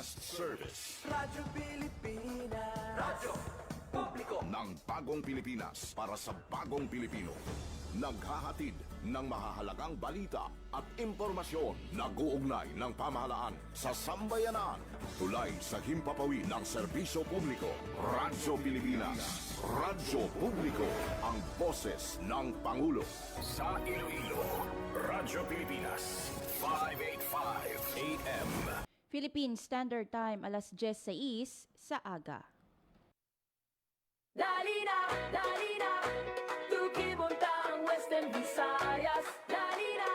Fast service Radyo Pilipinas. Radyo Publiko ng bagong Pilipinas para sa bagong Pilipino. Naghahatid ng mahahalagang balita at impormasyon. Nag-uugnay ng pamahalaan sa sambayanan. Tulay sa himpapawid ng serbisyo publiko. Radyo Pilipinas. Radyo Publiko. Ang boses ng Pangulo. Sa Iloilo, Radyo Pilipinas. 585 AM. Philippine Standard Time, alas 10:06 sa aga. Dali na, tukibuntang Western Visayas. Dali na,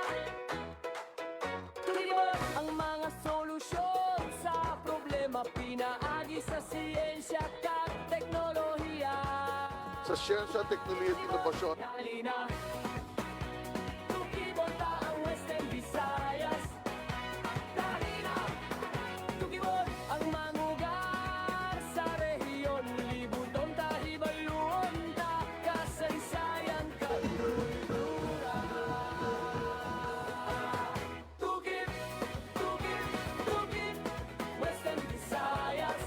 tukibunt ang mga solusyon sa problema. Pinaagi sa siyensya at teknolohiya. Sa siyensya, teknolohiya at inobasyon. Dali na, tukibuntang Western Visayas. Dali na, tukibunt ang mangugar sa rehiyon. Libuton tahibaluon ta kasaysayan kalulura. Tukip, Western Visayas.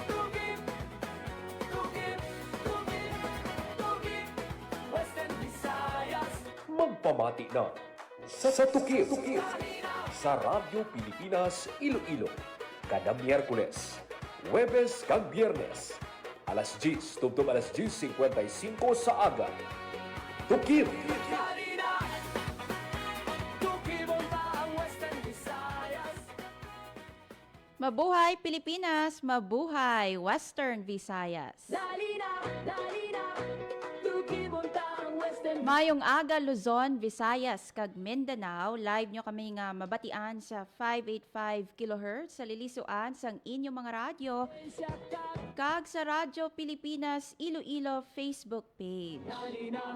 Tukip, Western Visayas. Magpamati na sa Tukip sa Radyo Pilipinas Iloilo kada Miyerkules, Huwebes kag Biyernes alas 10 tubtob alas 10:55 sa aga. Tukip Dali na, tukibonta ang Western Visayas. Mabuhay Pilipinas, mabuhay Western Visayas. Dali na, tukibonta ang Western Mayong aga Luzon, Visayas kag Mindanao, live nyo kami nga mabatian sa 585 kHz sa lilisuan sang inyong mga radyo Visayas. kag sa Radyo Pilipinas Iloilo Facebook page. Dali na,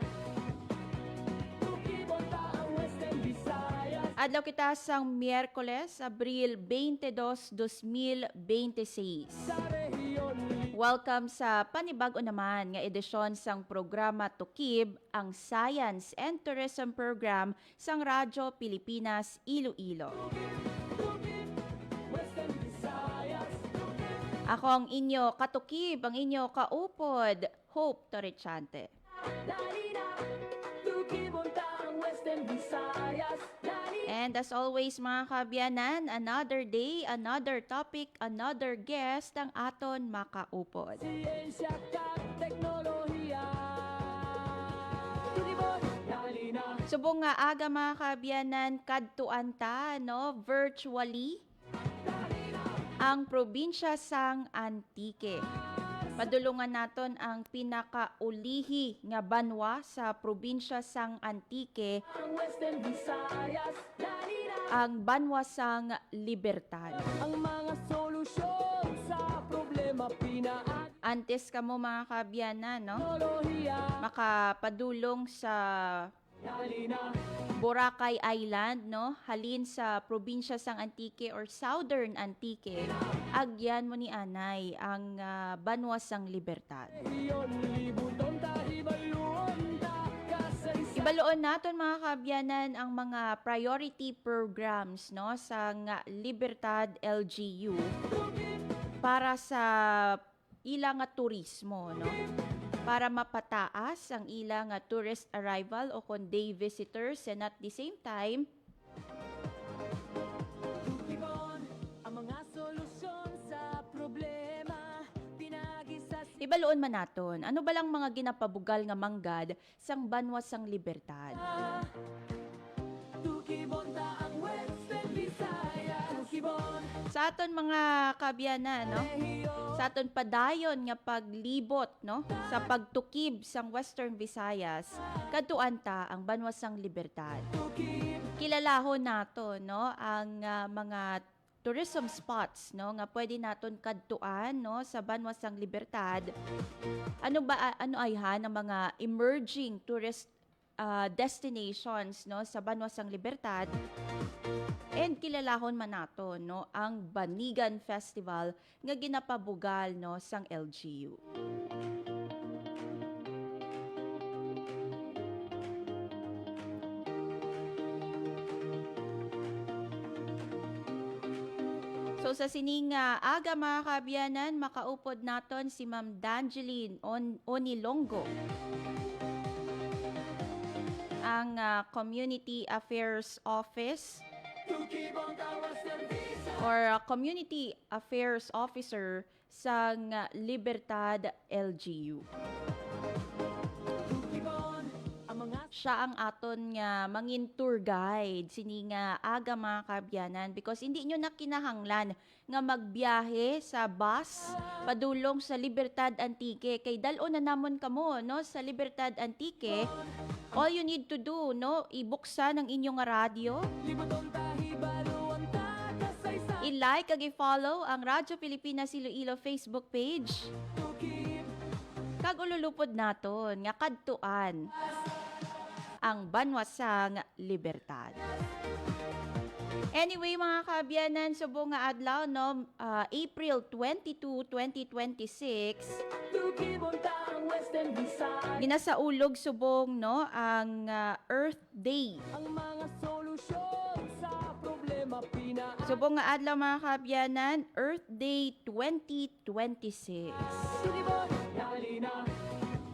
tukibonta ang Western Visayas. Adlaw kita sang Miyerkules, Abril 22, 2026. Sa rehiyon, Welcome sa panibago naman nga edisyon sang programa Tukib, ang Science and Tourism Program sang Radyo Pilipinas Iloilo. Western Visayas. Ako ang inyo katukib, ang inyo kaupod, Hope Torrechante. Dali na, tukibonta ang Western Visayas. Dali And as always mga kabiyanan, another day, another topic, another guest ang aton makaupod. siyensya at teknolohiya. Tukibon, dali na, Subong nga aga mga kabiyanan, kadtuan ta, no, virtually, ang probinsya sang Antique. Padulungan naton ang pinakaulihi nga banwa sa probinsya sang Antique, ang Western Visayas. Dali na, ang banwa sang Libertad. ang mga solusyon sa problema. Pinaat Antes kamo mga kabiyanan, no, teknolohiya. makapadulong sa Dali na, Boracay Island, no, halin sa probinsya sang Antique or Southern Antique, agyan mo ni anay ang banwa sang Libertad. rehiyon, libuton tahibaluon ta kasaysayan. Ibaloon naton mga kabyanan ang mga priority programs, no, sang Libertad LGU para sa ilang nga turismo, no, para mapataas ang ilang tourist arrival o kon day visitors, and at the same time Tukibon, ang mga solusyon sa problema. Pinagi sa ibaloon man naton ano ba lang mga ginapabugal nga manggad sang banwa sang Libertad. Tukibon ta ang Western Visayas. Tukibon, Sa aton mga kabyanan, no, rehiyon. sa aton padayon nga paglibot, no, sa pagtukib sang Western Visayas, kadtuan ta ang banwa sang Libertad. Tukib, Kilalahon nato, no, ang mga tourism spots, no, nga pwede naton kadtuan, no, sa banwa sang Libertad. Ano ay ang mga emerging tourist destinations, no, sa banwa sang Libertad. And kilalahon man nato, no, ang Banigan Festival nga ginapabugal, no, sang LGU. So So sa sininga aga mga kaabyanan, makaupod naton si Ma'am Dangeline Onilongo, ang Community Affairs Office or Community Affairs Officer sa Libertad LGU. Siya ang aton nga mangin tour guide sini nga aga mga kaabyanan, because hindi nyo na kinahanglan nga magbiyahe sa bus padulong sa Libertad Antique, kay dalo na namon kamo no sa Libertad Antique. All you need to do no, ibuksan ang inyong radyo, i-like ag i-follow ang Radyo Pilipinas Iloilo Facebook page, kag ululupod naton nga kadtuan ang Banwasang Libertad. Anyway mga kaabyanan, subong nga adlaw no, April 22, 2026, ginasaulog subong no ang Earth Day. Ang mga solusyon sa problema Subong nga adlaw mga kaabyanan, Earth Day 2026.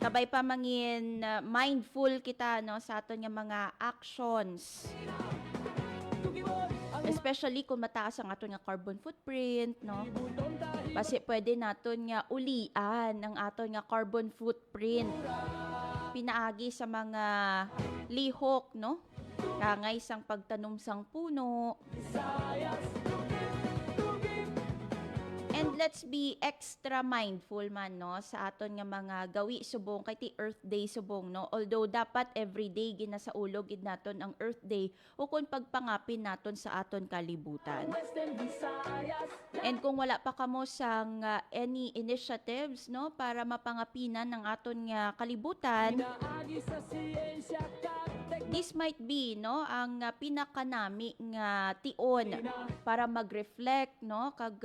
Kabay pa mangin mindful kita no sa aton nga mga actions. Especially kung mataas ang aton nga carbon footprint, no? Kasi pwede naton nga ulian ang aton nga carbon footprint. Pinaagi sa mga lihok, no? Kangay sang pagtanom sang puno. And let's be extra mindful man no sa aton nga mga gawi subong kay ti Earth Day subong no. Although dapat everyday ginasaulog gid naton ang Earth Day ukon pagpangapin naton sa aton kalibutan. And kung wala pa kamo sang any initiatives no para mapangapinan ng aton nga kalibutan, this might be no ang pinakanami nga tion para mag-reflect no kag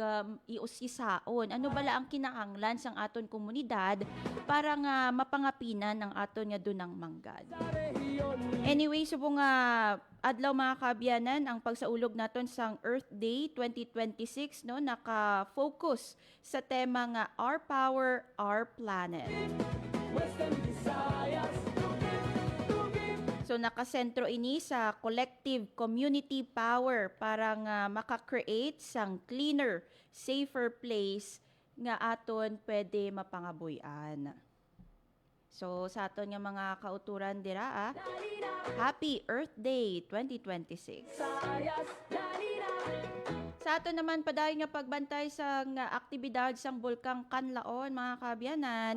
iusisaon ano bala ang kinahanglan sang aton komunidad para nga mapangapinan ng aton nga dunang manggad. Anyway, subong nga adlaw mga kaabyanan, ang pagsaulog naton sang Earth Day 2026 no naka-focus sa tema nga Our Power, Our Planet. So nakasentro ini sa collective community power para nga maka-create sang cleaner, safer place nga aton pwede mapangabuyan. So sa aton nga mga kauturan dira Happy Earth Day 2026. Sa aton naman padayon nga pagbantay sa aktibidad sang Bulkang Kanlaon mga kaabyanan.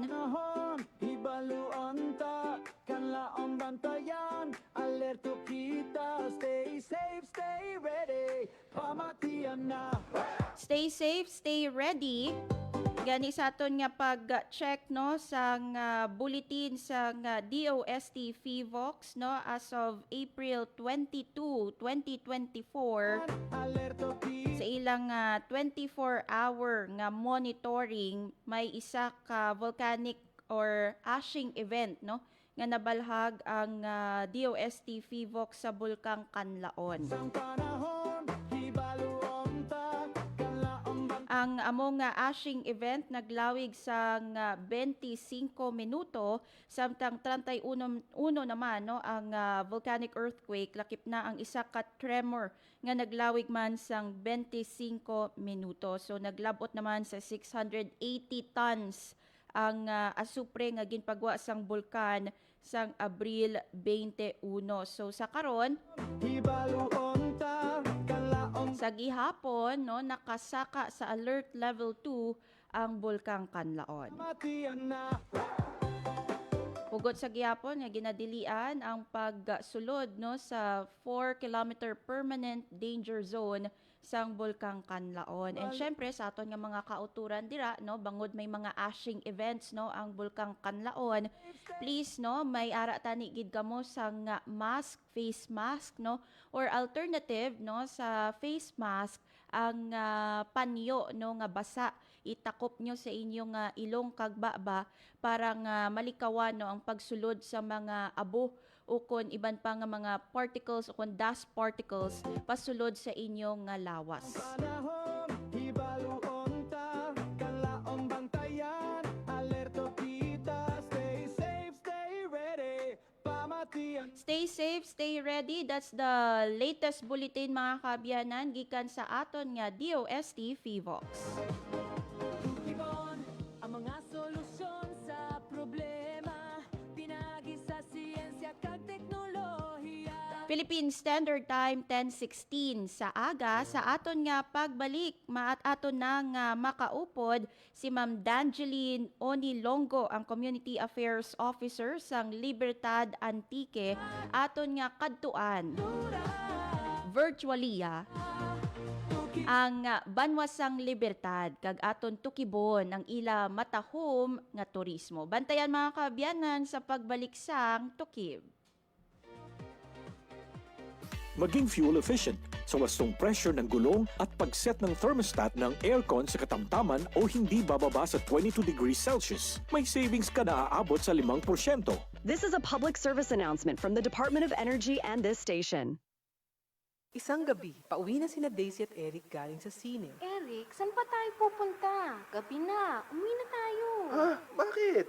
Hibaluan ta, kanlaon bantayan, alerto kita, stay safe, stay ready, pamatian na. Stay safe, stay ready. Gani sa aton nga pag-check no sa bulletin sa DOST FIVOX no as of April 22, 2024. Sa ilang 24-hour nga monitoring, may isa ka volcanic or ashing event no nga nabalhag ang DOST FIVOX sa Bulkang Kanlaon. Ang among ashing event naglawig sa 25 minuto, samtang 31 naman no ang volcanic earthquake, lakip na ang isa ka tremor nga naglawig man sang 25 minuto. So naglabot naman sa 680 tons ang asupre nga ginpagwa sang bulkan sang Abril 21. So sa karon sa gihapon no nakasaka sa alert level 2 ang Bulkang Kanlaon. Hugot sa gihapon nga ginadilian ang pagsulod no sa 4-kilometer permanent danger zone sang Bulkang Kanlaon. And syempre sa aton nga mga kauturan dira no bangod may mga ashing events no ang Bulkang Kanlaon, please no may ara tani gid kamo sang mask, face mask no, or alternative no sa face mask ang panyo no nga basa, itakop nyo sa inyong ilong kag baba para nga malikawan no ang pagsulod sa mga abo o kon iban pa nga mga particles o kon dust particles pasulod sa inyong lawas. Stay safe, stay ready. That's the latest bulletin mga kaabyanan gikan sa aton nga DOST FIVOX. Ibon ang mga solusyon sa problema, pinagi sa siyensya kag teknolohiya. Philippine Standard Time 10:16 sa aga sa aton nga pagbalik maat aton na nga makaupod si Ma'am Dangeline Onilongo, ang Community Affairs Officer sang Libertad Antique, aton nga kadtuan virtually ang Banwasang Libertad kag aton tukibon ang ila matahom nga turismo. Bantayan mga kaabyanan sa pagbalik sang tukib. Maging fuel efficient sa wastong pressure ng gulong at pag-set ng thermostat ng aircon sa katamtaman o hindi bababa sa 22 degrees Celsius. May savings ka na aabot sa 5%. This is a public service announcement from the Department of Energy and this station. Isang gabi, pauwi na sina Daisy at Eric galing sa sine. Eric, saan pa tayo pupunta? Gabi na. Umuwi na tayo. Ha? Bakit?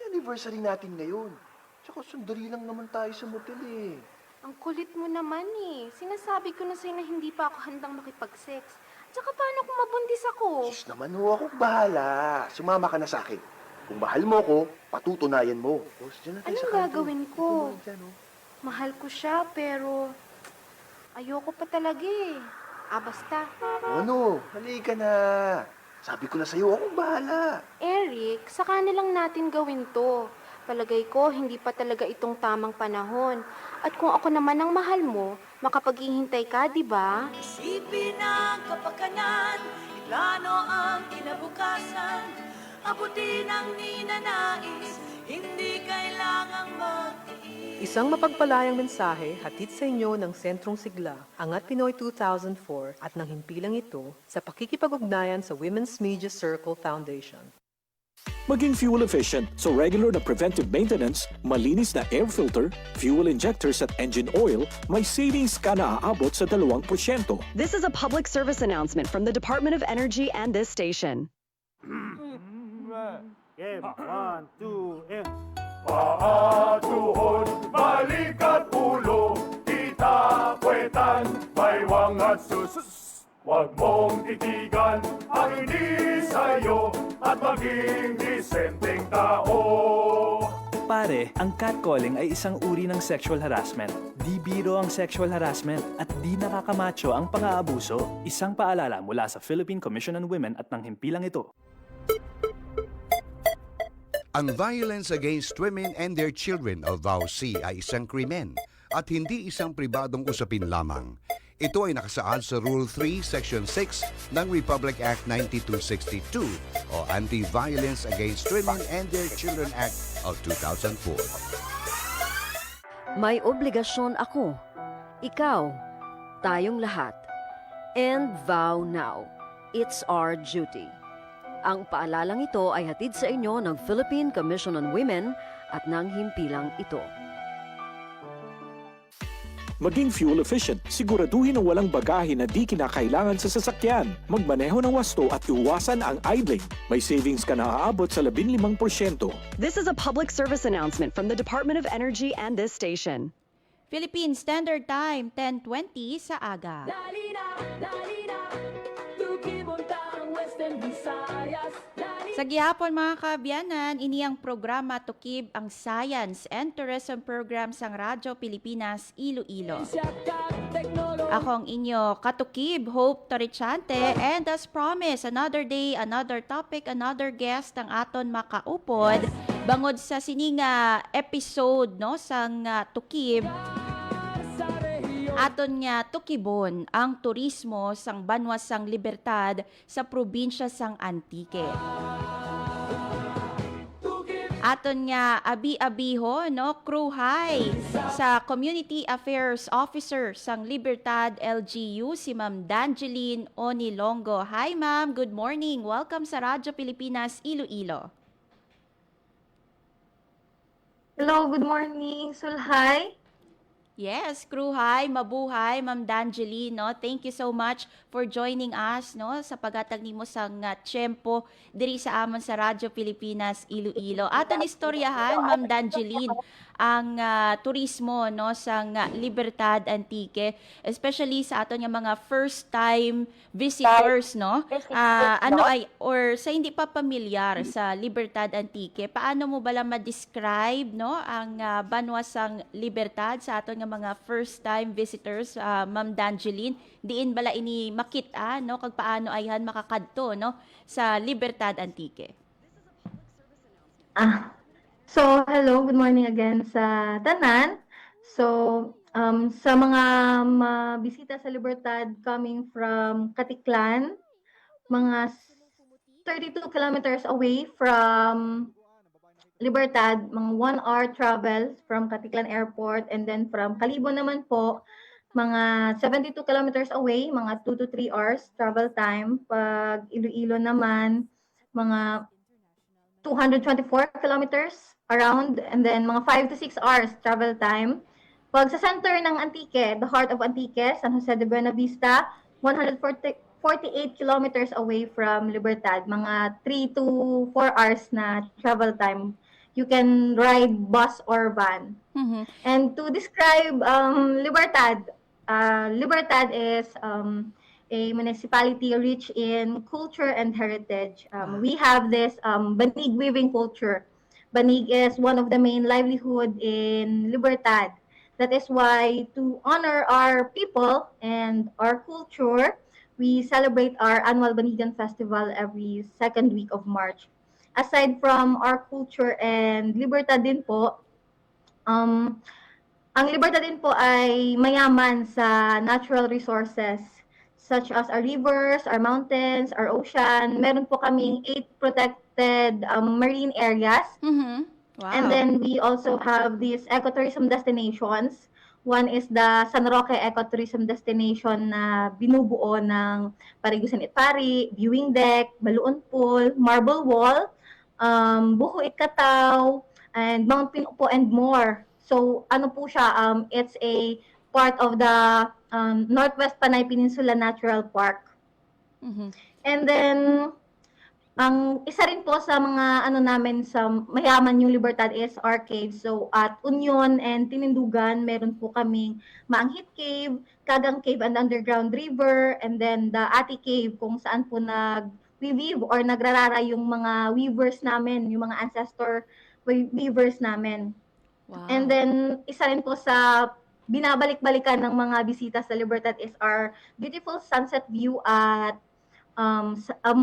Anniversary natin ngayon. Tsaka sandali lang naman tayo sa motel eh. Ang kulit mo naman eh. Sinasabi ko na sa'yo na hindi pa ako handang makipag-sex. Tsaka paano kung mabuntis ako? Sus naman ho, ako bahala. Sumama ka na sa akin. Kung mahal mo ko, patutunayan mo. Dyan na tayo Anong sa kanto. gagawin Dito ko? mo lang dyan, oh. Mahal ko siya, pero ayoko pa talaga eh. Basta. Ano? Halika na. Sabi ko na sa'yo, akong bahala. Eric, saka na lang natin gawin to. Palagay ko, hindi pa talaga itong tamang panahon. At kung ako naman ang mahal mo, makapaghihintay ka, di ba? Isipin ang kapakanan, iplano ang kinabukasan, abutin ang ninanais, hindi kailangang magtiis. Isang mapagpalayang mensahe hatid sa inyo ng Sentrong Sigla, Angat Pinoy 2004 at ng himpilang ito sa pakikipag-ugnayan sa Women's Media Circle Foundation. Maging fuel efficient so regular na preventive maintenance, malinis na air filter, fuel injectors at engine oil, may savings ka na aabot sa 2%. This is a public service announcement from the Department of Energy and this station. Game, 1, 2, and... Paa, tuhod, balik at ulo, kita, puwetan, baywang at sus. Huwag mong titigan ang hindi sa'yo at maging disenteng tao. Pare, ang catcalling ay isang uri ng sexual harassment. Di biro ang sexual harassment at di nakakamacho ang pang-aabuso. Isang paalala mula sa Philippine Commission on Women at ng himpilang ito. Ang violence against women and their children o VAUC ay isang krimen at hindi isang pribadong usapin lamang. Ito ay nakasaad sa Rule 3, Section 6 ng Republic Act 9262 o Anti-Violence Against Women and Their Children Act of 2004. May obligasyon ako, ikaw, tayong lahat. And vow now. It's our duty. Ang paalalang ito ay hatid sa inyo ng Philippine Commission on Women at ng himpilang ito. Maging fuel efficient, siguraduhin na walang bagahe na di kinakailangan sa sasakyan. Magmaneho ng wasto at iwasan ang idling. May savings ka na aabot sa 15%. This is a public service announcement from the Department of Energy and this station. Philippine Standard Time 10:20 sa aga. Dali na, tukibon tang Western Visayas. Sa gihapon mga kaabyanan, ini ang programa Tukib ang Science and Tourism Program sang Radyo Pilipinas Iloilo. Ako ang inyo katukib, Hope Torichante, and as promised, another day, another topic, another guest ang aton makaupod. Bangod sa sininga episode no sang Tukib, aton nga tukibon ang turismo sang Banwasang Libertad sa probinsya sang Antique. Aton nga abi-abiho no crew high sa Community Affairs Officer sang Libertad LGU si Ma'am Dangeline Onilongo. Hi ma'am, good morning. Welcome sa Radyo Pilipinas Iloilo. Hello, good morning. Sulhay. Yes, Kruhay, mabuhay, Ma'am Dangeline, no? Thank you so much for joining us, no? Sa pagatag nimo sang tiyempo diri sa amon sa Radyo Pilipinas Iloilo. Aton istoryahan, Ma'am Dangeline, ang turismo, no, sang Libertad Antique, especially sa aton nga mga first time visitors, no? Ano ay or sa hindi pa pamilyar sa Libertad Antique, paano mo bala ma-describe, no, ang banwasang Libertad sa aton nga mga first time visitors, Ma'am Dangeline? Diin bala ini makita, no, kag paano ayhan makakadto, no, sa Libertad Antique? So, hello, good morning again sa tanan. So, sa mga mabisita sa Libertad coming from Katiklan, mga 32 kilometers away from Libertad, mga 1 hour travel from Katiklan Airport, and then from Calibon naman po, mga 72 kilometers away, mga 2 to 3 hours travel time. Pag Iloilo naman, mga 224 kilometers around, and then mga 5 to 6 hours travel time. Pag sa center ng Antique, the heart of Antique, San Jose de Buena Vista, 148 kilometers away from Libertad, mga 3 to 4 hours na travel time. You can ride bus or van. And to describe Libertad, Libertad is a municipality rich in culture and heritage. We have this banig weaving culture. Banig is one of the main livelihood in Libertad. That is why, to honor our people and our culture, we celebrate our annual Banigan Festival every second week of March. Aside from our culture and Libertad din po, ang Libertad din po ay mayaman sa natural resources such as our rivers, our mountains, our ocean. Meron po kaming 8 protected marine areas. Wow. And then we also have these ecotourism destinations. One is the San Roque Ecotourism Destination na binubuo ng Parigusan Itpari, Viewing Deck, Baluon Pool, Marble Wall, Buho Ikataw, and Mount Pinupo and more. So ano po siya, it's a part of the Northwest Panay Peninsula Natural Park. And then, ang isa rin po sa mga ano namin sa mayaman yung Libertad is our caves. So at Union and Tinindugan, meron po kaming Maanghit Cave, Kagang Cave and Underground River, and then the Ati Cave kung saan po nag-weave or nagrarara yung mga weavers namin, yung mga ancestor weavers namin. Wow. And then isa rin po sa binabalik-balikan ng mga bisita sa Libertad is our beautiful sunset view at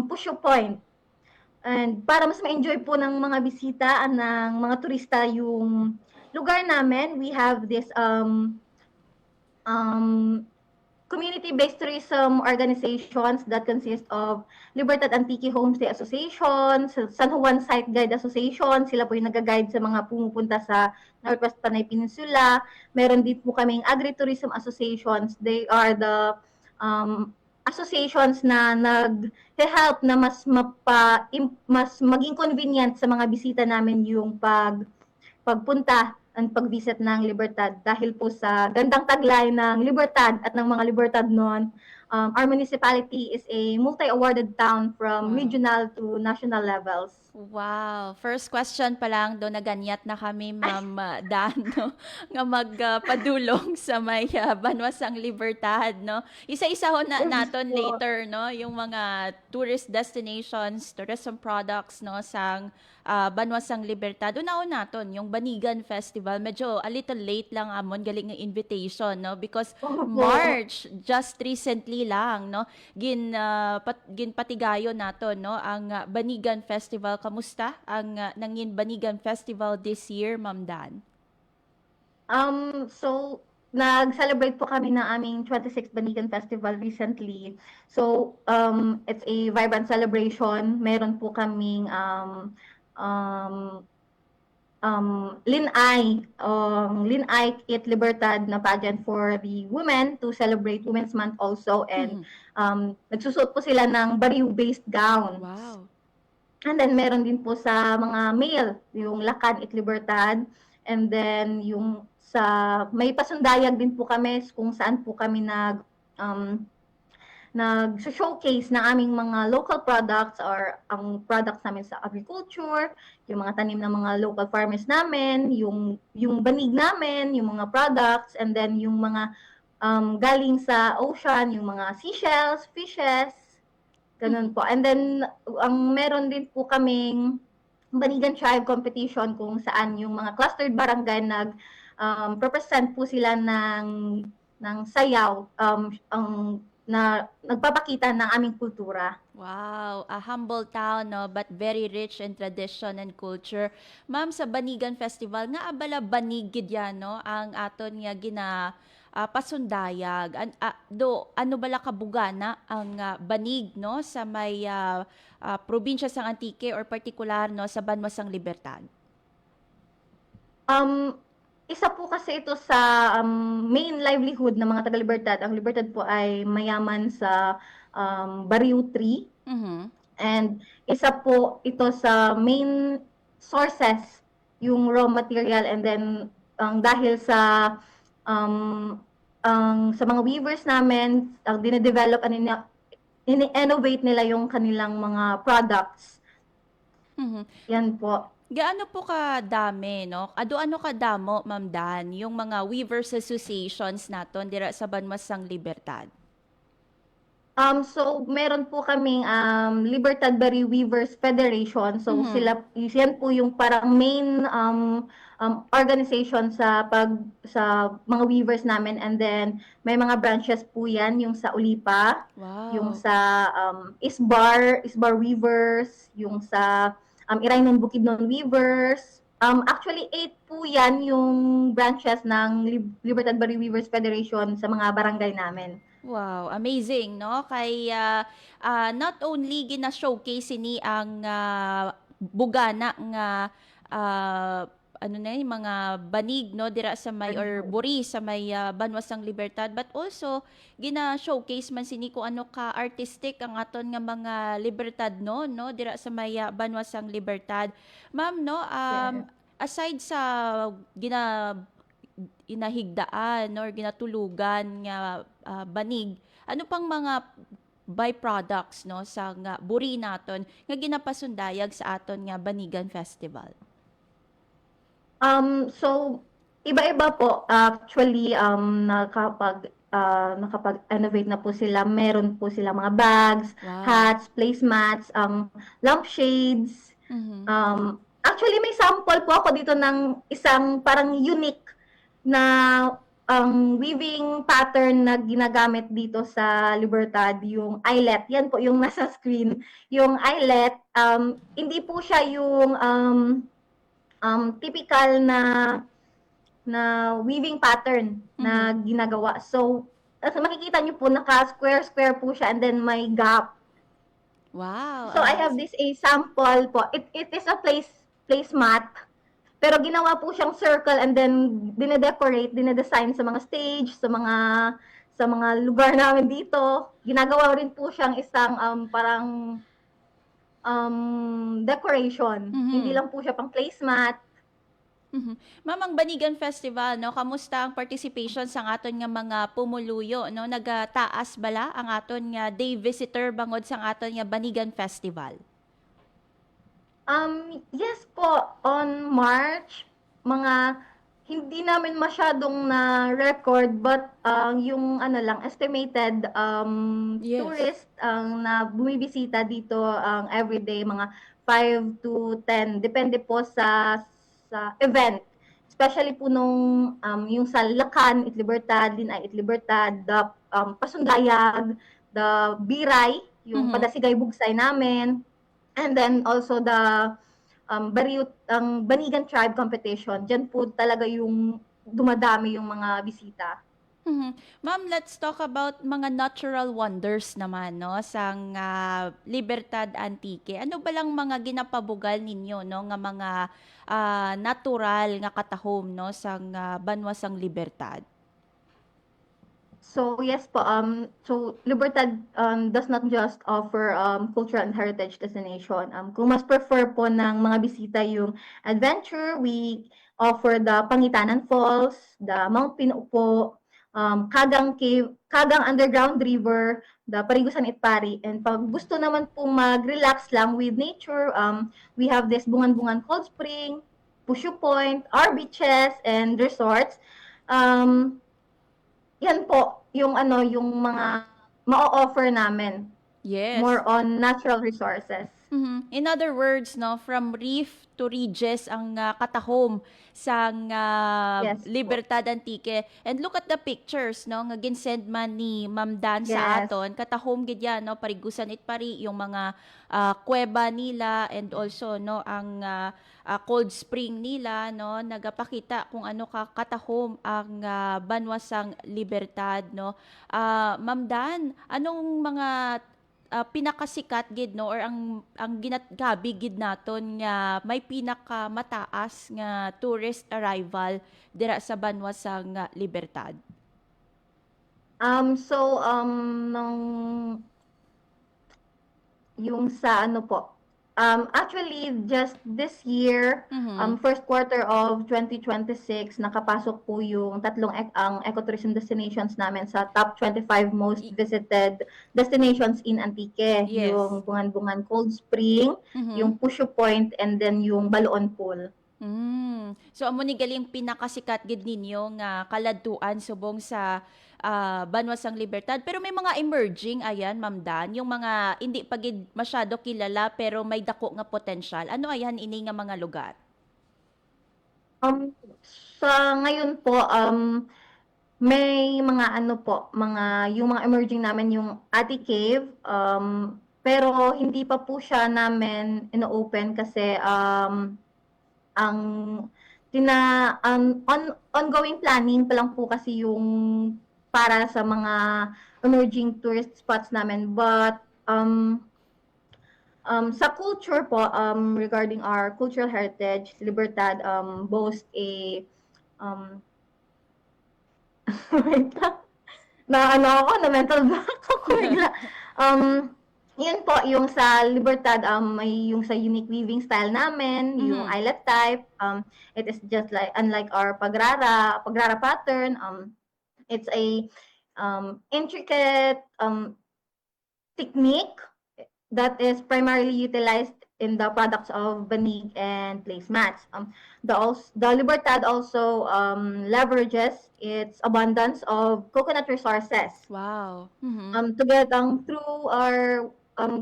Pusyo Point. And para mas ma-enjoy po ng mga bisita, ng mga turista yung lugar namin, we have this community-based tourism organizations that consist of Libertad Antique Homestay Association, San Juan Site Guide Association, sila po yung nag-guide sa mga pumupunta sa Northwest Panay Peninsula. Meron din po kaming agritourism associations. They are the associations na nag-help na mas maging convenient sa mga bisita namin yung pagpunta and pag-visit ng Libertad. Dahil po sa gandang taglay ng Libertad at ng mga Libertad noon, our municipality is a multi-awarded town from regional to national levels. Wow. First question pa lang, do naganyat na kami, Ma'am Dan, no? Nga magpadulong sa may banwasang Libertad, no? Isa-isa ho naton later, no? Yung mga tourist destinations, tourism products, no? Sang banwasang Libertad. Una-una naton, yung Banigan Festival. Medyo a little late lang amon, galing ng invitation, no? Because March, just recently lang, no? Ginpatigayo naton, no? Ang Banigan Festival. Kamusta ang nangin Banigan Festival this year, Ma'am Dan? So, nag-celebrate po kami ng aming 26th Banigan Festival recently. So, it's a vibrant celebration. Meron po kaming Linay It Libertad na pageant for the women to celebrate Women's Month also. And nagsusuot po sila ng bariw-based gowns. Wow. And then meron din po sa mga male, yung Lakan It Libertad, and then yung may pasundayag din po kami kung saan po kami nag-showcase ng aming mga local products or ang products namin sa agriculture, yung mga tanim ng mga local farmers namin, yung banig namin, yung mga products, and then yung mga galing sa ocean, yung mga seashells, fishes, ganun po. And then, meron din po kaming Banigan Tribe Competition kung saan yung mga clustered barangay represent po sila ng sayaw na nagpapakita ng aming kultura. Wow, a humble town, no, but very rich in tradition and culture. Ma'am, sa Banigan Festival nga abala banig gid yan, no, ang aton nga pasundayag. Ano bala kabugana ang banig, no, sa may probinsya sang Antique or particular, no, sa Banwasang Libertad? Isa po kasi ito sa main livelihood ng mga taga-Libertad. Ang Libertad po ay mayaman sa bariu tree. And isa po ito sa main sources, yung raw material. And then dahil sa mga weavers namin, dinedevelop ini-innovate nila yung kanilang mga products. Yan po. Gaano po kadami, no? Ano kadamo, Ma'am Dan, yung mga weavers associations naton dira sa Banwasang Libertad? So meron po kaming Libertad Bari Weavers Federation. So yan po yung parang main organization sa mga weavers namin, and then may mga branches po yan, yung sa Ulipa, yung sa Isbar Weavers, yung sa Iraynon Bukidnon Weavers. Actually 8 po yan yung branches ng Libertad Bari Weavers Federation sa mga barangay namin. Wow, amazing, no? Kay not only gina-showcase ni ang bugana nga mga banig, no, dira sa may or buri sa may Banwasang Libertad, but also gina-showcase man sini kung ano ka artistic ang aton nga mga libertad, no, dira sa may Banwasang Libertad. Ma'am, no, aside sa inahigdaan or ginatulugan nga banig, ano pang mga byproducts, no, sa nga buri naton nga ginapasundayag sa aton nga Banigan Festival? So iba-iba po. Actually nakapag-innovate na po sila. Meron po sila mga bags, hats, placemats, lampshades. Actually may sample po ako dito ng isang parang unique na weaving pattern na ginagamit dito sa Libertad, yung eyelet. Yan po yung nasa screen. Yung eyelet, hindi po siya yung typical na weaving pattern na ginagawa. So, makikita niyo po, naka-square-square po siya, and then may gap. Wow. So, I have this a sample po. It is a placemat. Pero ginawa po siyang circle, and then dinedesign sa mga stage, sa mga lugar namin dito. Ginagawa rin po siyang isang parang decoration. Hindi lang po siya pang placemat. Ma'am, ang Banigan Festival, no, kamusta ang participation sa aton nga mga pumuluyo, no? Nagataas bala ang aton nga day visitor bangod sa aton nga Banigan Festival? Yes po, on March, hindi namin masyadong na-record, but yung estimated tourist na bumibisita dito everyday, mga 5 to 10, depende po sa event. Especially po nung yung sa Lacan, Itlibertad, Linay Itlibertad, the Pasundayag, the Biray, yung Padasigay Bugsay namin, and then also the Banigan Tribe Competition. Diyan po talaga yung dumadami yung mga bisita. Ma'am, let's talk about mga natural wonders naman, no, sa Libertad Antique. Ano ba lang mga ginapabugal ninyo, no, nga mga natural nga katahom, no, sa Banwasang Libertad? So yes po, so Libertad does not just offer cultural and heritage destination. Kung mas prefer po ng mga bisita yung adventure, we offer the Pangitanan Falls, the Mount Pinuupo, Kagang Cave, Kagang Underground River, the Parigusan Itpari. And pag gusto naman po mag-relax lang with nature, we have this Bungan-Bungan Cold Spring, Pushu Point, our beaches and resorts. Yan po yung yung mga ma-offer namin. Yes. More on natural resources. In other words, no, from reef to Regis ang katahom sa Yes po. Libertad Antique. And look at the pictures, no, nga ginsend man ni Ma'am Dan sa Yes. aton. Katahom gid yan, no, Parigusan Itpari, yung mga kuweba nila and also no ang cold spring nila, no, nagapakita kung ano katahom ang Banwasang Libertad, no. Ma'am Dan, anong mga pinakasikat gid, no, or ang ginatgabi gid naton nga may pinakamataas nga tourist arrival dira sa Banwasang Libertad? Nung yung sa ano po, actually just this year, first quarter of 2026, nakapasok po yung tatlong ang ecotourism destinations namin sa top 25 most visited destinations in Antique. Yes. Yung Bungan-Bungan Cold Spring, yung Pushu Point, and then yung Baloon Pool. So amo ni galing pinakasikat gid ninyo nga kaladtuan subong sa Banwasang Libertad, pero may mga emerging ayan, Ma'am Dan, yung mga hindi pa gid masyado kilala pero may dako nga potensyal. Ano ayan ini nga mga lugar? Sa ngayon po, may mga ano po, yung mga emerging namin yung Ati Cave, pero hindi pa po siya namin ino-open kasi ongoing planning pa lang po kasi yung para sa mga emerging tourist spots namin. But sa culture po, regarding our cultural heritage, Libertad boasts a wait lang. Na mental block ako bigla. Yun po, yung sa Libertad, may yung sa unique weaving style namin, yung eyelet type. It is just like, unlike our pagrara pattern, it's a intricate technique that is primarily utilized in the products of banig and placemats. The Libertad also leverages its abundance of coconut resources. Wow. Together through our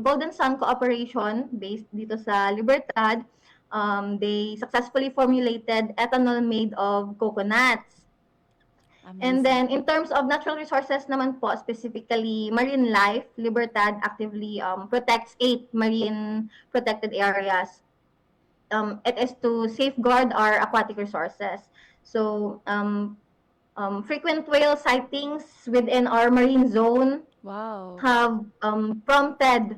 Golden Sun cooperation based dito sa Libertad, they successfully formulated ethanol made of coconuts. And then in terms of natural resources naman po, specifically marine life, Libertad actively protects 8 marine protected areas. It is to safeguard our aquatic resources. So frequent whale sightings within our marine zone have prompted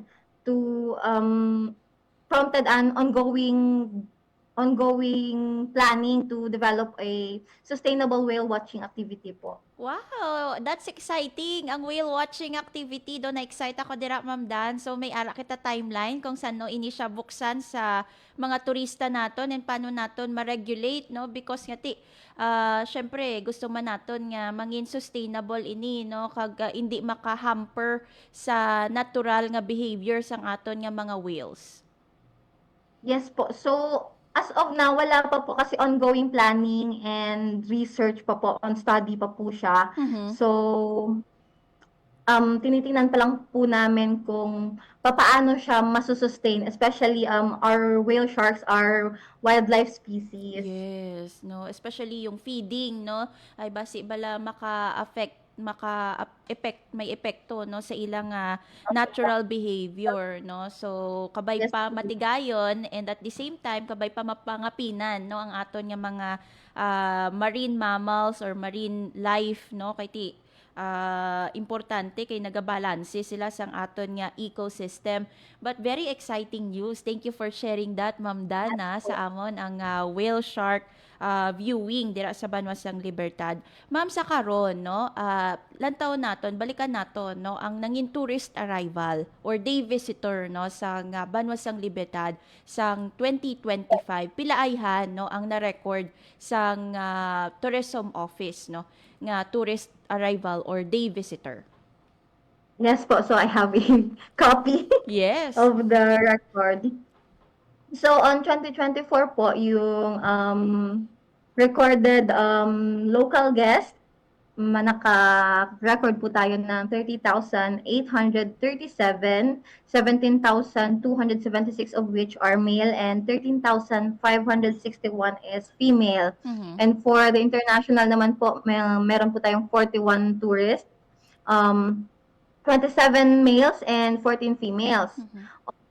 an ongoing planning to develop a sustainable whale watching activity po. Wow, that's exciting. Ang whale watching activity do na-excite ako dira, Ma'am Dan. So may ara kita timeline kung saan no ini siya buksan sa mga turista naton and paano naton ma-regulate, no, because nga syempre gusto man naton nga mangin sustainable ini, no, kag hindi maka-hamper sa natural nga behavior sang aton nga mga whales. Yes po. So as of now, wala pa po kasi ongoing planning and research pa po, on study pa po siya. So, tinitingnan pa lang po namin kung paano siya masusustain, especially our whale sharks are wildlife species. Yes, no, especially yung feeding, no, ay basi bala may epekto, no, sa ilang natural behavior, no. So kabay pa matigayon and at the same time kabay pa mapangapinan, no, ang aton nga mga marine mammals or marine life, no, kay importante kay nagabalanse sila sang aton nga ecosystem. But very exciting news. Thank you for sharing that, Ma'am Dana, sa amon ang whale shark viewing dira sa Banwasang Libertad. Ma'am, sa karon no, lantaw naton, balikan naton no ang nangin tourist arrival or day visitor no sa Banwasang Libertad sang 2025. Pilaayhan no ang na-record sang tourism office no nga tourist arrival or day visitor. Yes po, so I have a copy Yes. of the record. So on 2024 po, yung recorded local guest, naka-record po tayo ng 30,837, 17,276 of which are male and 13,561 is female. And for the international naman po, meron po tayong 41 tourists, 27 males and 14 females.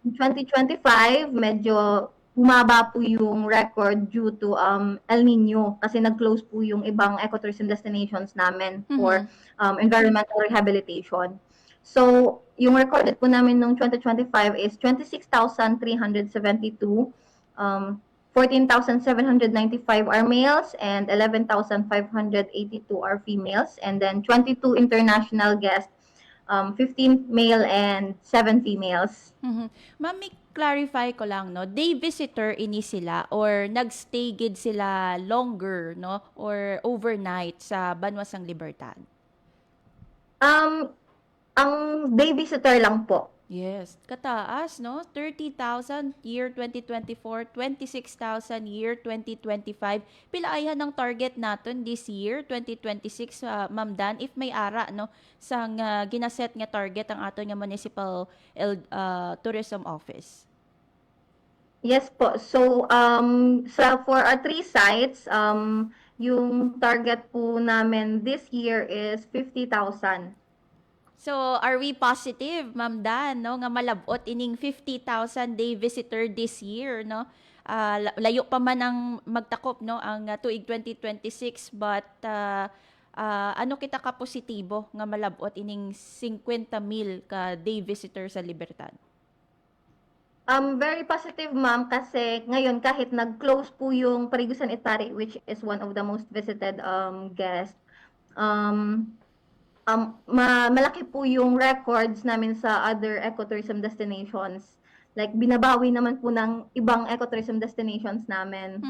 2025, medyo bumaba po yung record due to El Nino kasi nag-close po yung ibang ecotourism destinations namin for environmental rehabilitation. So, yung recorded po namin nung 2025 is 26,372, 14,795 are males and 11,582 are females, and then 22 international guests, 15 male and 7 females. Ma'am, may clarify ko lang no, day visitor ini sila or nagstay gid sila longer no or overnight sa Banwasang Libertad? Ang day visitor lang po. Yes, kataas no, 30,000 year 2024, 26,000 year 2025. Pilaayan ang target naton this year 2026, Ma'am Dan, if may ara no sang ginaset nga target ang aton nga municipal tourism office. Yes po. So for our 3 sites, yung target po namin this year is 50,000. So, are we positive, Ma'am Dan, no, nga malabot ining 50,000 day visitor this year, no? Layo pa man ang magtakop, no, ang tuig 2026, but ano kita ka positibo nga malabot ining 50,000 ka day visitor sa Libertad? Very positive, ma'am, kasi ngayon kahit nag-close po yung Parigusan Itari, which is one of the most visited guests, malaki po yung records namin sa other ecotourism destinations. Like, binabawi naman po ng ibang ecotourism destinations namin.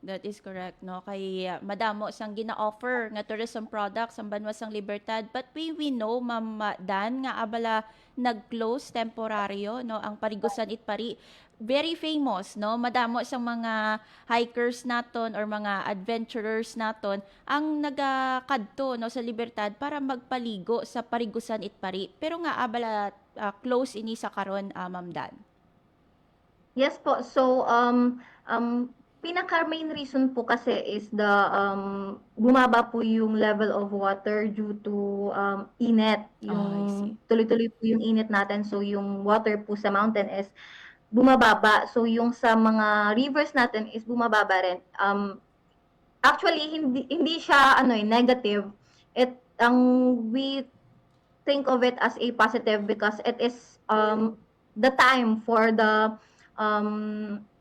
That is correct, no? Kay madamo sang gina-offer nga tourism products ang Banwasang Libertad. But we know, Ma'am Dan, nga abala nag-close temporaryo, no? Ang Parigusan Itpari. Very famous, no? Madamo sang mga hikers naton or mga adventurers naton ang nagakadto no sa Libertad para magpaligo sa Parigusan Itpari. Pero nga abala close ini sa karon, Ma'am Dan. Yes po. So, pinaka main reason po kasi is the bumaba po yung level of water due to init. Yung tuloy-tuloy po yung init natin. So, yung water po sa mountain is bumababa. So, yung sa mga rivers natin is bumababa rin. Actually, hindi siya negative. We think of it as a positive because it is the time for the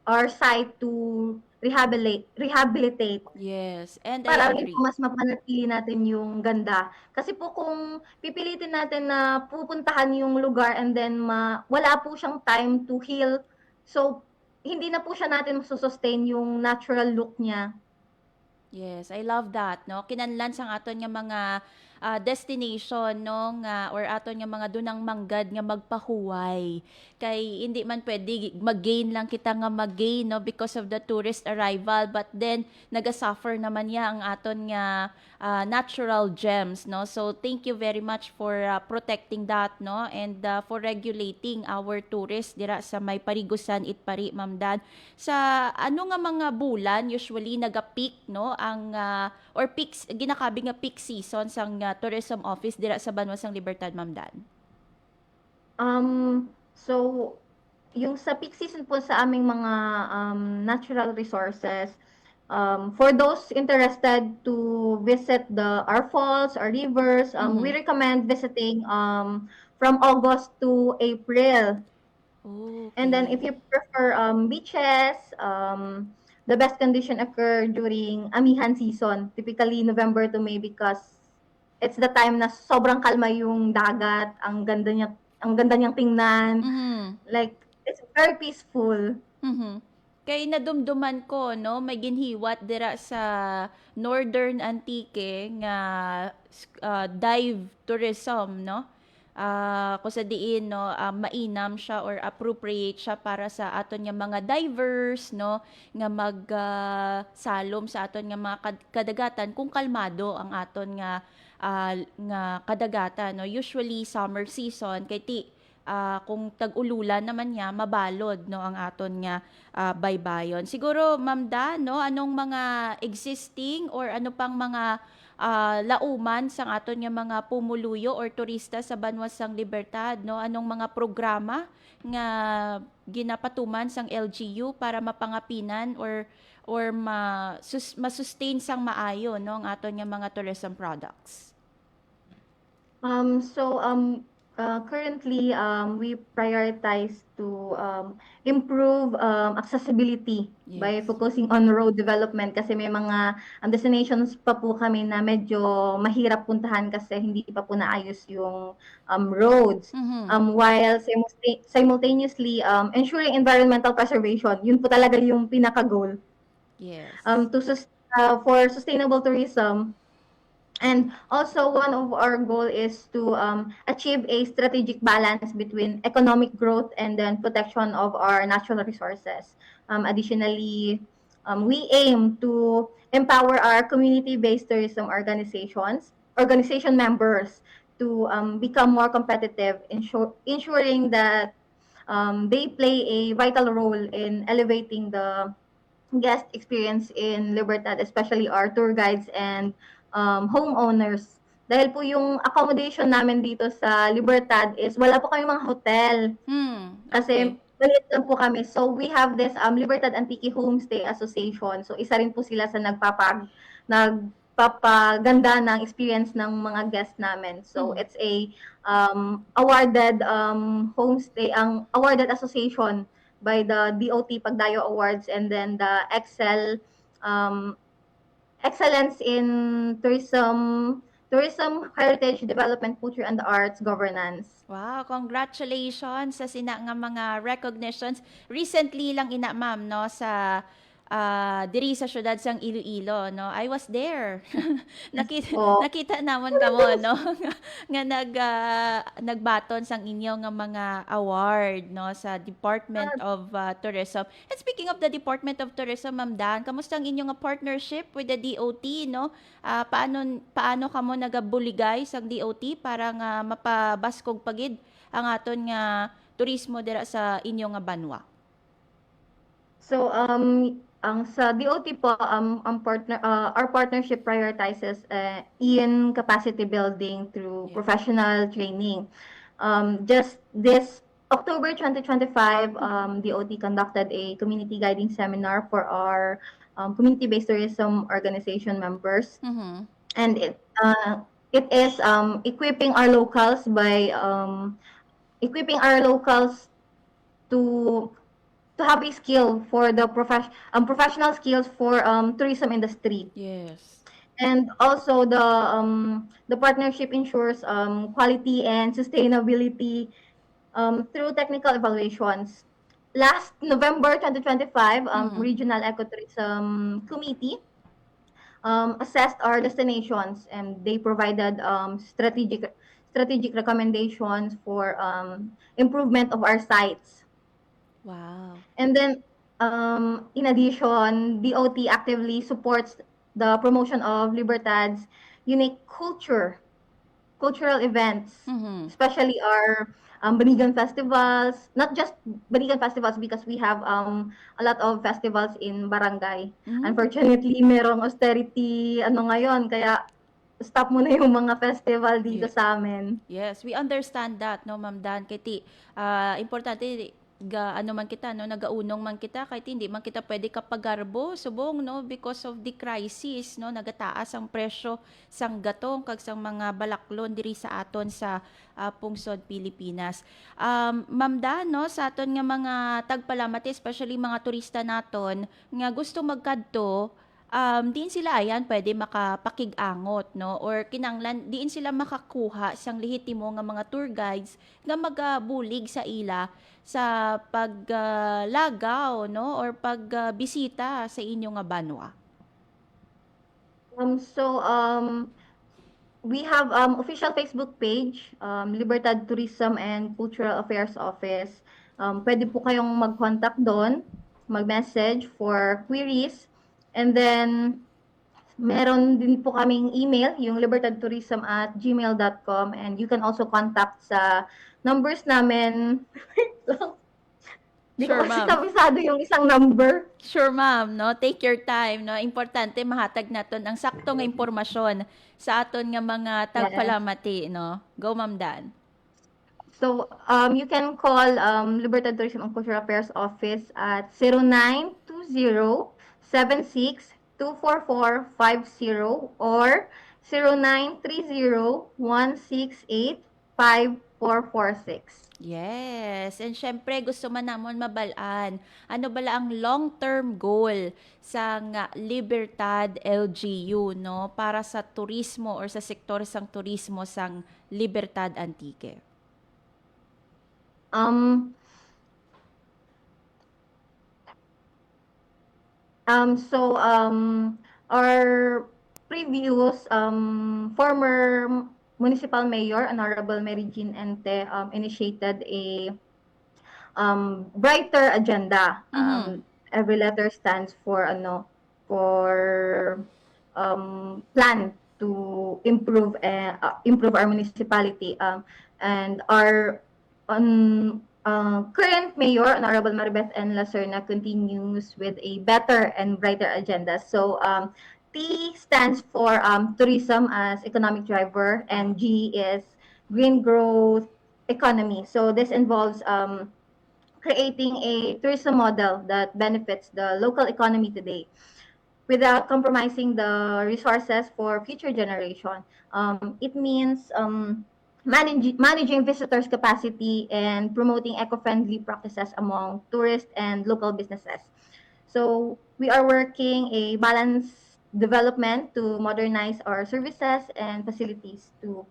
our site to rehabilitate. Yes, and para I agree. mas mapanatili natin yung ganda. Kasi po kung pipilitin natin na pupuntahan yung lugar and then wala po siyang time to heal, so hindi na po siya natin masusustain yung natural look niya. Yes, I love that, no? Kinanlan sang aton nga mga destination, no, or aton nga mga dunang manggad nga magpahuway. Kay hindi man pwede mag-gain lang kita nga mag-gain, no, because of the tourist arrival, but then naga-suffer naman ya ang aton nga natural gems, no? So thank you very much for protecting that, no, and for regulating our tourists dira sa may Parigusan Itpari, Ma'am Dan. Sa ano nga mga bulan usually naga-peak, no, ang or peaks ginakabi nga peak season sang tourism office dira sa Banwasang Libertad, Ma'am Dan? So yung sa peak season po sa aming mga natural resources, for those interested to visit our falls or rivers, we recommend visiting from August to April. Okay. And then if you prefer beaches, the best condition occur during amihan season, typically November to May, because it's the time na sobrang kalma yung dagat, ang ganda niyang tingnan. Like, it's very peaceful. Kay nadumduman ko, no, may ginhiwat dira sa Northern Antique nga dive tourism, no? Kung sa diin, no, mainam siya or appropriate siya para sa aton nga mga divers, no, nga salom sa aton nga mga kadagatan kung kalmado ang aton nga kadagatan, no. Usually summer season kay kung tag-ululan naman niya, mabalod, no, ang aton nga baybayon. Siguro, Ma'am Da, no, anong mga existing or ano pang mga lauman sang aton nga mga pumuluyo or turista sa Banwasang Libertad, no? Anong mga programa nga ginapatuman sang LGU para mapangapinan or ma-sustain sang maayo, no, ang aton nga mga tourism products? Currently, we prioritize to improve accessibility by focusing on road development, kasi may mga destinations pa po kami na medyo mahirap puntahan kasi hindi pa po naayos yung roads. While simultaneously ensuring environmental preservation, yun po talaga yung pinaka-goal. Yes. For sustainable tourism. And also, one of our goal is to achieve a strategic balance between economic growth and then protection of our natural resources. Additionally, we aim to empower our community-based tourism organization members to become more competitive, ensuring that they play a vital role in elevating the guest experience in Libertad, especially our tour guides and homeowners. Dahil po yung accommodation namin dito sa Libertad is wala po kami mga hotel. Kasi maliit lang po kami. So we have this Libertad Antique Homestay Association. So isa rin po sila sa nagpapaganda ng experience ng mga guests namin. So it's a awarded homestay, awarded association by the DOT Pagdayo Awards, and then the Excellence in Tourism, Heritage Development, Culture and the Arts Governance. Wow, congratulations sa sina nga mga recognitions. Recently lang ina, ma'am, no, sa diri sa syudad sang Iloilo, no. I was there. Nakita namon kamo, no, nga nagbaton sang inyo nga mga award, no, sa Department of Tourism. And speaking of the Department of Tourism, Ma'am Dan, kamusta ang inyong partnership with the DOT, no? Paano kamo nagabuligay sang DOT para nga mapabaskog pagid ang aton nga turismo dira sa inyong nga banwa? So sa DOT po, our partnership prioritizes in capacity building through professional training. Just this October 2025, DOT conducted a community guiding seminar for our community-based tourism organization members. And it is equipping our locals to have a skill for the professional skills for tourism industry. Yes. And also the partnership ensures quality and sustainability through technical evaluations. Last November 2025, Regional Ecotourism Committee assessed our destinations, and they provided strategic recommendations for improvement of our sites. Wow. And then, in addition, DOT actively supports the promotion of Libertad's unique cultural events, especially our Banigan festivals. Not just Banigan festivals, because we have a lot of festivals in barangay. Unfortunately, merong austerity ngayon, kaya stop muna yung mga festival dito sa amin. Yes, we understand that, no, Ma'am Dan. Kaya importante ano man kita no, nagaunong man kita kahit hindi man kita pwede kapagarbo subong no because of the crisis no, nagataas ang presyo sang gatong kag sang mga balaklon diri sa aton sa pungsod Pilipinas. Ma'am Dan, no, sa aton nga mga tagpalamati, especially mga turista naton nga gusto magkadto, diin sila ayan pwede makapakig-angot no, or kinanglan diin sila makakuha sang lehitimo nga mga tour guides nga magabulig sa ila sa paglagaw no, or pagbisita sa inyo nga banwa. We have official Facebook page, Libertad Tourism and Cultural Affairs Office. Pwede po kayong mag-contact doon, mag-message for queries. And then, meron din po kaming email, yung libertadtourism@gmail.com, and you can also contact sa numbers namin. Di ko Sure, kasi ma'am. kabisado yung isang number. Sure, ma'am, no? Take your time, no? Importante mahatag naton ang sakto nga impormasyon sa aton nga mga tagpalamati, no? Go, Ma'am Dan. So, you can call Libertad Tourism and Cultural Affairs Office at 0920-76-24450 or 0930-168-5446. Yes, and syempre gusto man namon mabalaan ano bala ang long-term goal sa nga Libertad LGU no para sa turismo or sa sektor sang turismo sang Libertad Antique. Our previous former municipal mayor, Honorable Mary Jean Ente, initiated a brighter agenda. Every letter stands for plan to improve our municipality. And our current mayor, Honorable Maribeth N. Lacerna, continues with a better and brighter agenda. So T stands for tourism as economic driver, and G is green growth economy. So this involves creating a tourism model that benefits the local economy today without compromising the resources for future generation. It means managing visitors' capacity and promoting eco-friendly practices among tourists and local businesses. So we are working a balanced development to modernize our services and facilities to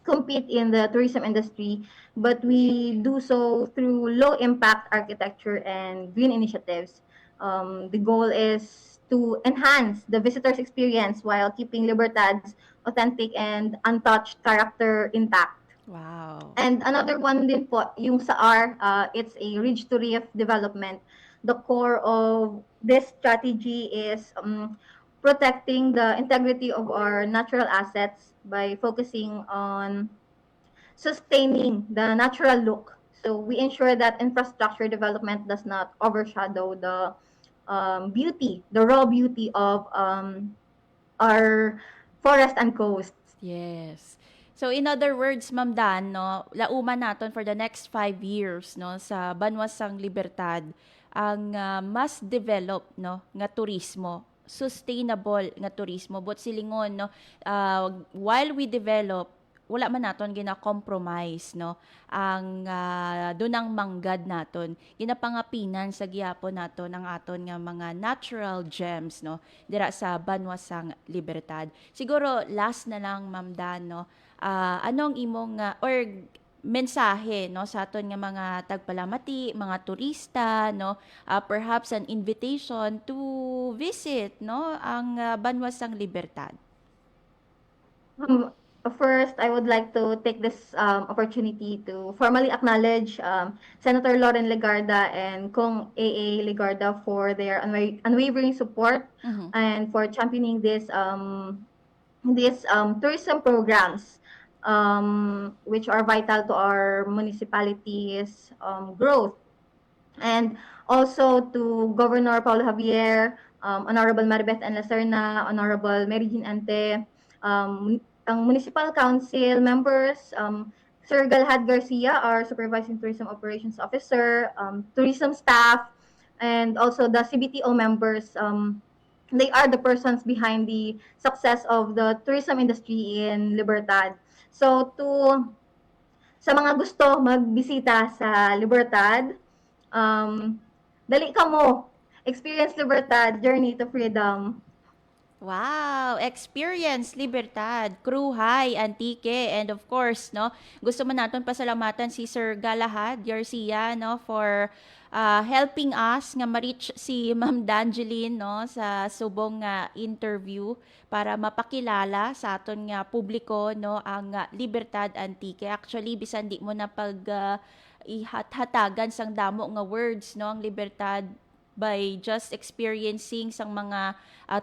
compete in the tourism industry, but we do so through low-impact architecture and green initiatives. The goal is to enhance the visitor's experience while keeping Libertad's authentic and untouched character intact. Wow. And another one din po, yung sa R, it's a ridge to reef development. The core of this strategy is protecting the integrity of our natural assets by focusing on sustaining the natural look. So we ensure that infrastructure development does not overshadow the beauty, the raw beauty of our forest and coasts. Yes. So in other words, Ma'am Dan, no, lauman naton for the next 5 years no sa Banwasang Libertad ang mas develop no nga turismo, sustainable nga turismo, but silingon no while we develop wala man naton gina-compromise no ang dunang manggad naton, ginapangapinan sa gihapon naton ang aton nga mga natural gems no dira sa Banwasang Libertad. Siguro last na lang, Ma'am Dan, no, anong imong or mensahe no sa aton nga mga tagpalamati, mga turista no, perhaps an invitation to visit no ang Banwasang Libertad. First, I would like to take this opportunity to formally acknowledge Senator Loren Legarda and Kong A.A. Legarda for their unwavering support and for championing this tourism programs, which are vital to our municipality's growth. And also to Governor Paulo Javier, Honorable Maribeth N. Lacerna, Honorable Mary Jean Ante, ang municipal council members, Sir Galhad Garcia, our Supervising Tourism Operations Officer, tourism staff, and also the CBTO members. They are the persons behind the success of the tourism industry in Libertad. So sa mga gusto magbisita sa Libertad, dali ka mo. Experience Libertad, Journey to Freedom. Wow! Experience, Libertad, Cruhay, Antique, and of course, no, gusto mo natin pasalamatan si Sir Galahad Garcia, no, for helping us nga ma-reach si Ma'am Dangeline, no, sa subong interview para mapakilala sa aton nga publiko, no, ang Libertad Antique. Actually, bisan di mo na pag ihatagan sang damo nga words, no, ang Libertad by just experiencing sang mga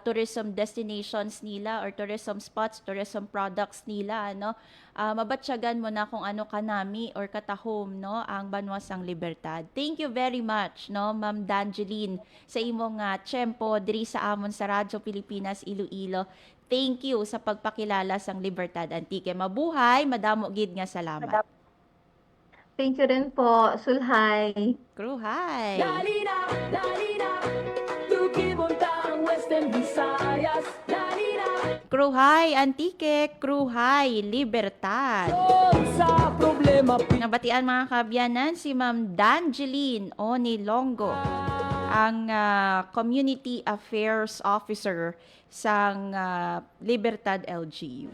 tourism destinations nila or tourism spots, tourism products nila, no? Mabatsyagan mo na kung ano kanami or katahom, no, ang Banwasang Libertad. Thank you very much, no, Ma'am Dangeline, sa imong tiyempo diri sa amon sa Radyo Pilipinas Iloilo. Thank you sa pagpakilala sang Libertad Antique. Mabuhay, madamo gid nga salamat. Thank you rin po, Sulhay. Cruhay. Dali na, tukipunta ang Western Visayas. Dali na, Cruhay Antique, Cruhay Libertad. sa problema. Nabatian mga kabyanan si Ma'am Dangeline Onilongo, ang Community Affairs Officer sang Libertad LGU.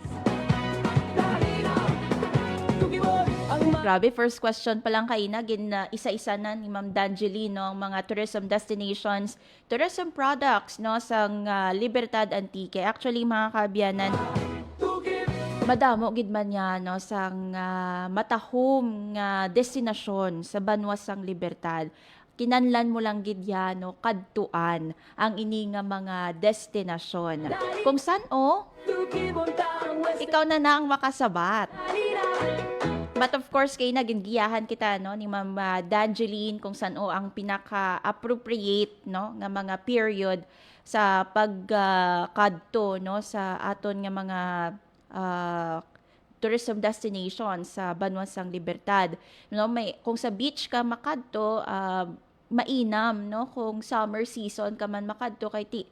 Grabe, first question pa lang kaina, isa-isa na ni Ma'am Dangeline, no, ang mga tourism destinations, tourism products, no, sang Libertad Antique. Actually, mga kabyanan, madamo gid man niya, no, sang matahom nga destinasyon sa Banwasang Libertad. Kinanlan mo lang gid yan, no, kadtuan ang ini nga mga destinasyon. Kung saan ikaw na ang makasabat. But of course, kay nagingiyahan kita, no, ni Ma'am Dangeline kung saan ang pinaka-appropriate, no, nga mga period sa pagkadto, no, sa aton nga mga tourism destinations sa Banwasang Libertad. No, kung sa beach ka makadto, mainam, no, kung summer season ka man makadto kay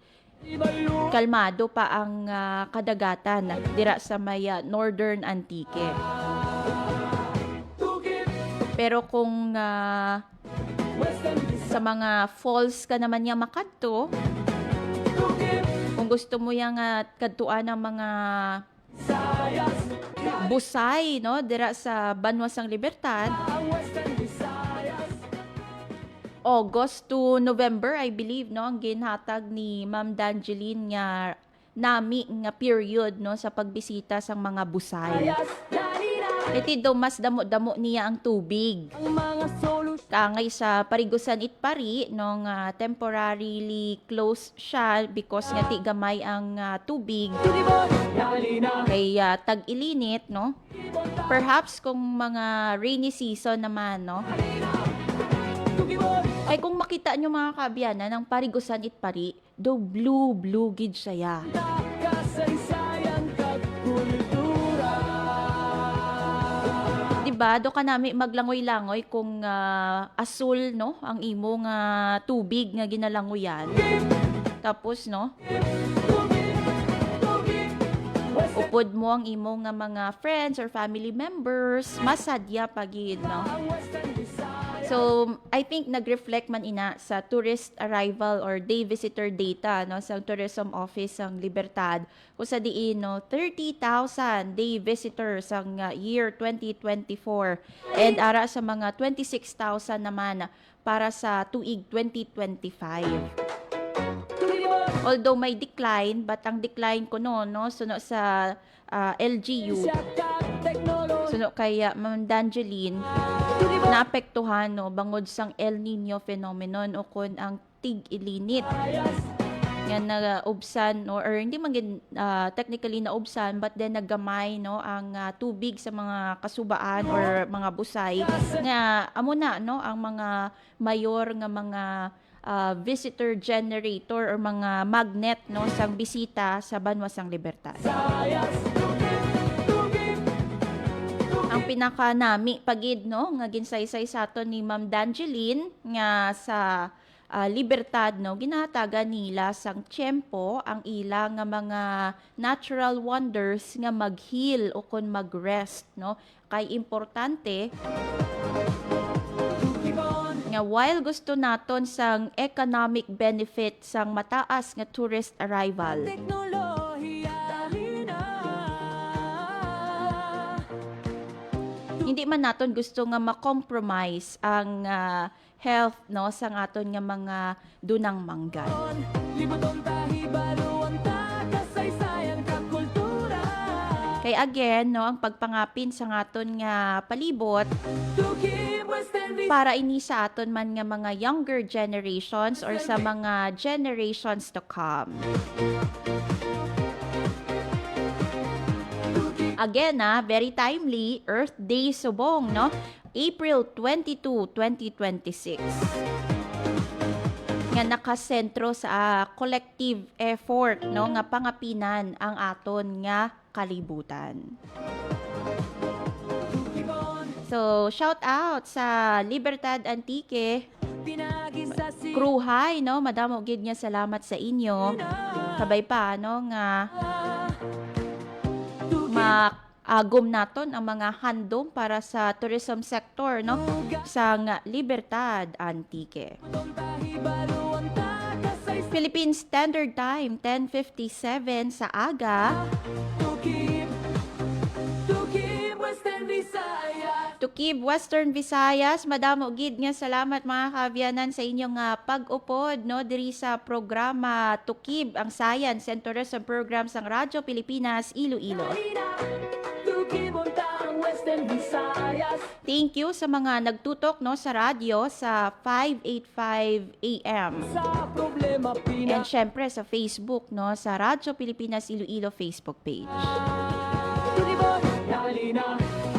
kalmado pa ang kadagatan dira sa may Northern Antique. Pero kung sa mga falls ka naman niya makadto, kung gusto mo yang kadtuan ng mga busay, no, dira sa Banwasang Libertad, August to November, I believe, no, ang ginhatag ni Ma'am Dangeline nga nami nga period, no, sa pagbisita sa mga busay. Iti daw mas damo-damo niya ang tubig. Kangay sa Parigusan Itpari, nung temporarily closed siya because nga ti gamay ang tubig. Kaya tag-ilinit, no? Perhaps kung mga rainy season naman, no? Ay kung makita nyo mga kabyanan ng Parigusan Itpari, do blue gid siya. Diba, do ka nami maglangoy-langoy kung asul, no, ang imong tubig nga ginalangoyan. Tapos, no, upod mo ang imong mga friends or family members, masadya pagid, no. So, I think nag-reflect man ina sa tourist arrival or day visitor data, no, sa Tourism Office ng Libertad, kung sa diin, no, 30,000 day visitors ang year 2024 and ara sa mga 26,000 naman para sa tuig 2025. Although may decline, but ang decline ko no, suno sa LGU, suno kaya Ma'am Dangeline, naapektuhan, no, bangod sang El Nino phenomenon o kun ang tig-ilinit nga naubsan, no, or hindi man technically naubsan, but then naggamay, no, ang tubig sa mga kasubaan or mga busay nga amo na, no, ang mga mayor nga mga visitor generator or mga magnet, no, sang bisita sa Banwasang Libertad. ang pinakanami pagid no nga ginsaysay sa aton ni Ma'am Dangeline nga sa Libertad no ginahatagan nila sang tiyempo ang ilang nga mga natural wonders nga mag-heal o kon mag-rest no kay importante nga while gusto naton sang economic benefit sang mataas nga tourist arrival hindi man naton gusto nga ma-compromise ang health no sang aton nga mga dunang manggan. Kay again no ang pagpangapin sa aton nga palibot para ini sa aton man nga mga younger generations or sa mga generations to come. Again, very timely, Earth Day subong, no? April 22, 2026. Nga nakasentro sa collective effort, no? Nga pangapinan ang aton nga kalibutan. So, shout out sa Libertad Antique. Kruhay, no? Madamo gid nga salamat sa inyo. Sabay pa, no? Nga maagom naton ang mga handom para sa tourism sector no sang Libertad Antique. Philippine Standard Time 10:57 sa aga. To keep Western Visayas, madamo gid nga salamat mga kaabyanan sa inyong pag-upod no diri sa programa To Keep ang Science and Tourism Program sang Radyo Pilipinas Iloilo. Thank you sa mga nagtutok no sa radyo sa 585 AM. And syempre sa Facebook no sa Radyo Pilipinas Iloilo Facebook page.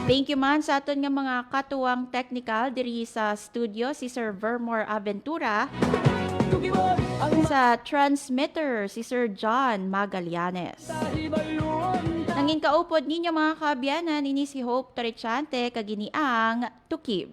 Thank you man sa aton nga mga katuwang technical diri sa studio si Sir Vermore Aventura. Sa transmitter si Sir John Magallanes. Nangin kaupod ninyo mga kaabyanan ini si Hope Torrechante kagini ang To Keep.